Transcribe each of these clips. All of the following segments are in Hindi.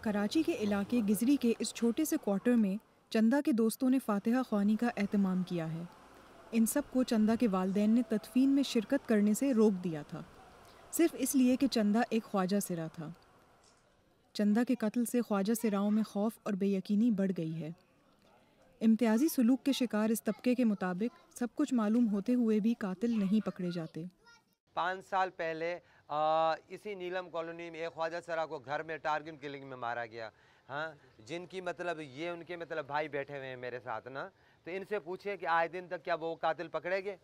कराची के इलाके गिजरी के इस छोटे से क्वार्टर में चंदा के दोस्तों ने फातिहा ख्वानी का एहतमाम किया है। इन सब को चंदा के वालिदैन ने तदफीन में शिरकत करने से रोक दिया था, सिर्फ इसलिए कि चंदा एक ख्वाजा सिरा था। चंदा के कत्ल से ख्वाजा सिराओं में खौफ और बेयकीनी बढ़ गई है। इम्तियाजी सुलूक के शिकार इस तबके के मुताबिक सब कुछ मालूम होते हुए भी कातिल नहीं पकड़े जाते। 5 साल पहले इसी नीलम कॉलोनी में एक ख्वाजा सरा को घर में टारगेट किलिंग में मारा गया। हाँ, जिनकी मतलब ये उनके मतलब भाई बैठे हुए हैं मेरे साथ ना, तो इनसे पूछे कि आज दिन तक क्या वो कातिल पकड़ेंगे?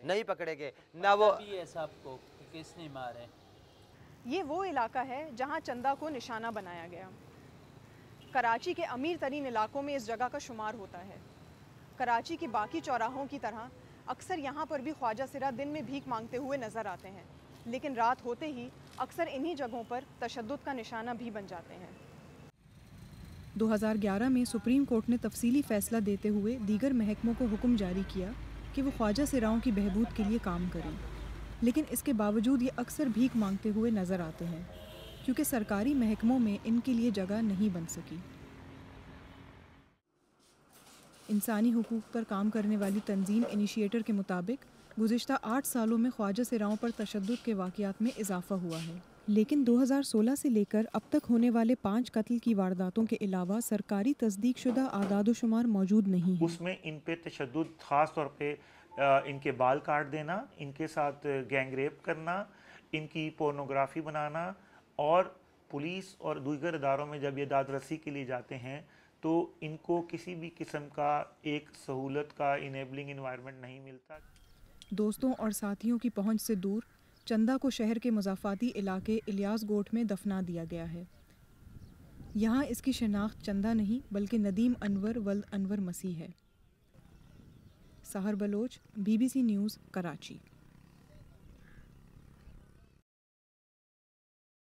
नहीं पकड़ेगे ना वो है सबको किसने मारे। ये वो इलाका है जहाँ चंदा को निशाना बनाया गया। कराची के अमीर तरीन इलाकों में इस जगह का शुमार होता है। कराची के बाकी चौराहों की तरह अक्सर यहाँ पर भी ख्वाजा सिरा दिन में भीख मांगते हुए नज़र आते हैं, लेकिन रात होते ही अक्सर इन्हीं जगहों पर तशद्दुद का निशाना भी बन जाते हैं। 2011 में सुप्रीम कोर्ट ने तफसीली फ़ैसला देते हुए दीगर महकमों को हुक्म जारी किया कि वो ख्वाजा सिराओं की बहबूद के लिए काम करें, लेकिन इसके बावजूद ये अक्सर भीख मांगते हुए नज़र आते हैं क्योंकि सरकारी महकमों में इनके लिए जगह नहीं बन सकी। इंसानी हुकूक पर काम करने वाली तंजीम इनिशिएटर के मुताबिक गुज़िश्ता 8 सालों में ख्वाजा सिराओं पर तशद्दुद के वाक़यात में इजाफ़ा हुआ है, लेकिन 2016 से लेकर अब तक होने वाले 5 कत्ल की वारदातों के अलावा सरकारी तस्दीक शुदा आदाद-ओ-शुमार मौजूद नहीं है। उसमें इन पे तशद्दुद ख़ास तौर पे इनके बाल काट देना, इनके साथ गैंग रेप करना, इनकी पोर्नोग्राफी बनाना, और पुलिस और दीगर इदारों में जब ये दाद रसी के लिए जाते हैं तो इनको किसी भी किस्म का एक सहूलत का इनेबलिंग इन्वायरमेंट नहीं मिलता। दोस्तों और साथियों की पहुंच से दूर चंदा को शहर के मुज़ाफ़ाती इलाके इलियास गोट में दफना दिया गया है। यहाँ इसकी शनाख्त चंदा नहीं बल्कि नदीम अनवर वल्द अनवर मसीह है। सहर बलोच, BBC न्यूज़, कराची।